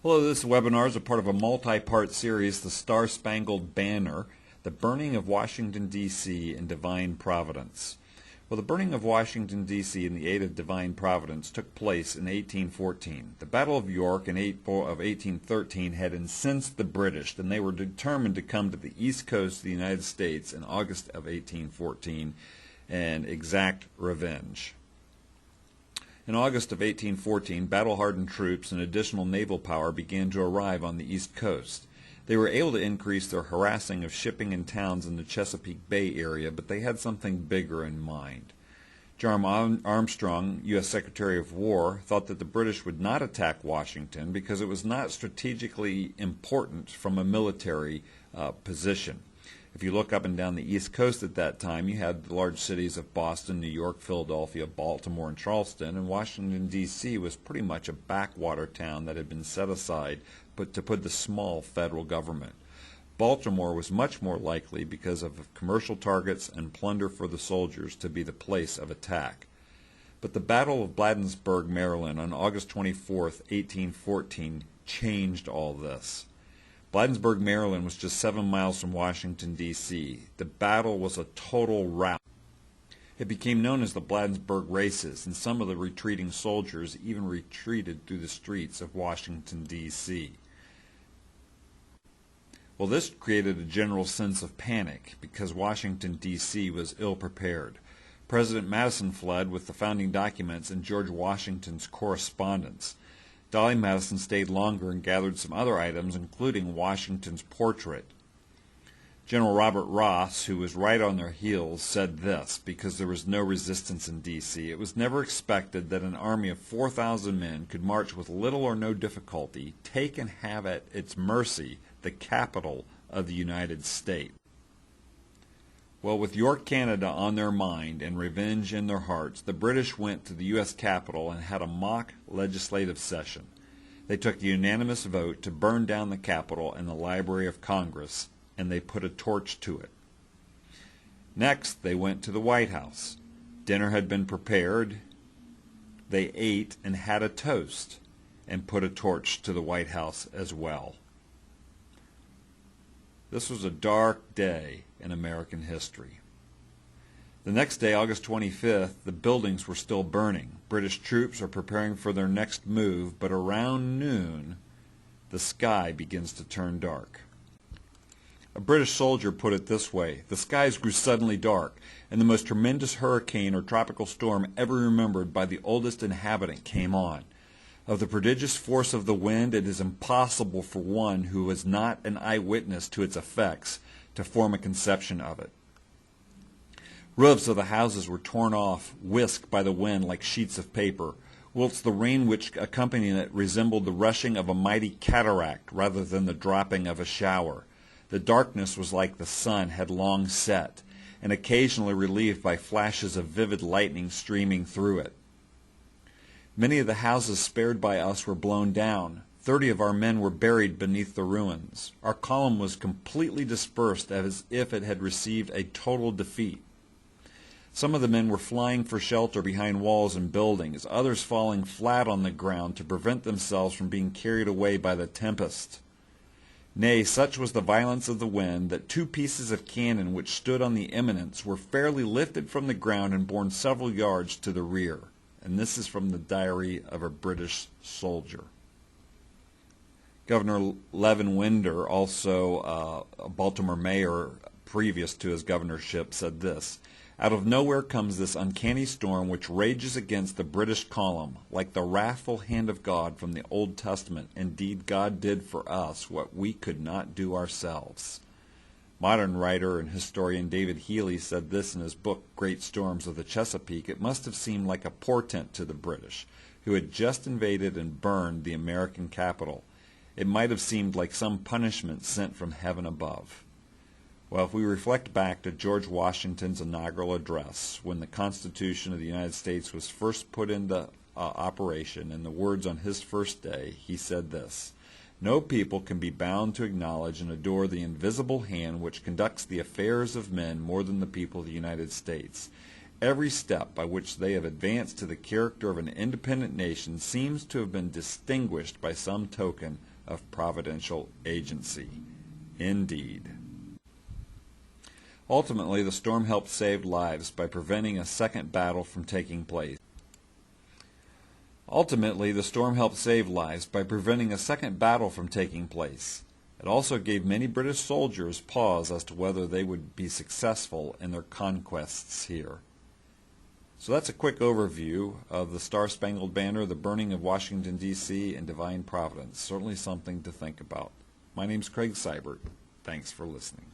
Hello, this webinar is a part of a multi-part series, the Star Spangled Banner, the burning of Washington, D.C. in divine providence. Well, the burning of Washington, D.C. in the aid of divine providence took place in 1814. The Battle of York in April of 1813 had incensed the British, and they were determined to come to the east coast of the United States in August of 1814 and exact revenge. In August of 1814, battle-hardened troops and additional naval power began to arrive on the East Coast. They were able to increase their harassing of shipping and towns in the Chesapeake Bay area, but they had something bigger in mind. John Armstrong, U.S. Secretary of War, thought that the British would not attack Washington because it was not strategically important from a military position. If you look up and down the East Coast at that time, you had the large cities of Boston, New York, Philadelphia, Baltimore, and Charleston, and Washington, D.C. was pretty much a backwater town that had been set aside to put the small federal government. Baltimore was much more likely, because of commercial targets and plunder for the soldiers, to be the place of attack. But the Battle of Bladensburg, Maryland, on August 24, 1814, changed all this. Bladensburg, Maryland was just 7 miles from Washington, D.C. The battle was a total rout. It became known as the Bladensburg Races, and some of the retreating soldiers even retreated through the streets of Washington, D.C. Well, this created a general sense of panic because Washington, D.C. was ill-prepared. President Madison fled with the founding documents and George Washington's correspondence. Dolly Madison stayed longer and gathered some other items, including Washington's portrait. General Robert Ross, who was right on their heels, said this, because there was no resistance in D.C. It was never expected that an army of 4,000 men could march with little or no difficulty, take and have at its mercy the capital of the United States. Well, with York, Canada on their mind and revenge in their hearts, the British went to the U.S. Capitol and had a mock legislative session. They took a unanimous vote to burn down the Capitol and the Library of Congress, and they put a torch to it. Next, they went to the White House. Dinner had been prepared. They ate and had a toast and put a torch to the White House as well. This was a dark day in American history. The next day, August 25th, the buildings were still burning. British troops are preparing for their next move, but around noon, the sky begins to turn dark. A British soldier put it this way: the skies grew suddenly dark, and the most tremendous hurricane or tropical storm ever remembered by the oldest inhabitant came on. Of the prodigious force of the wind, it is impossible for one who was not an eyewitness to its effects to form a conception of it. Roofs of the houses were torn off, whisked by the wind like sheets of paper, whilst the rain which accompanied it resembled the rushing of a mighty cataract rather than the dropping of a shower. The darkness was like the sun had long set, and occasionally relieved by flashes of vivid lightning streaming through it. Many of the houses spared by us were blown down. 30 of our men were buried beneath the ruins. Our column was completely dispersed as if it had received a total defeat. Some of the men were flying for shelter behind walls and buildings, others falling flat on the ground to prevent themselves from being carried away by the tempest. Nay, such was the violence of the wind that 2 pieces of cannon which stood on the eminence were fairly lifted from the ground and borne several yards to the rear. And this is from the diary of a British soldier. Governor Levin Winder, also a Baltimore mayor previous to his governorship, said this: "Out of nowhere comes this uncanny storm which rages against the British column, like the wrathful hand of God from the Old Testament. Indeed, God did for us what we could not do ourselves." Modern writer and historian David Healy said this in his book, Great Storms of the Chesapeake: "It must have seemed like a portent to the British, who had just invaded and burned the American capital. It might have seemed like some punishment sent from heaven above." Well, if we reflect back to George Washington's inaugural address, when the Constitution of the United States was first put into operation, and the words on his first day, he said this: "No people can be bound to acknowledge and adore the invisible hand which conducts the affairs of men more than the people of the United States. Every step by which they have advanced to the character of an independent nation seems to have been distinguished by some token of providential agency. Indeed. Ultimately, the storm helped save lives by preventing a second battle from taking place. Ultimately, the storm helped save lives by preventing a second battle from taking place. It also gave many British soldiers pause as to whether they would be successful in their conquests here. So that's a quick overview of the Star Spangled Banner, the burning of Washington, D.C., and divine providence. Certainly something to think about. My name's Craig Seibert. Thanks for listening.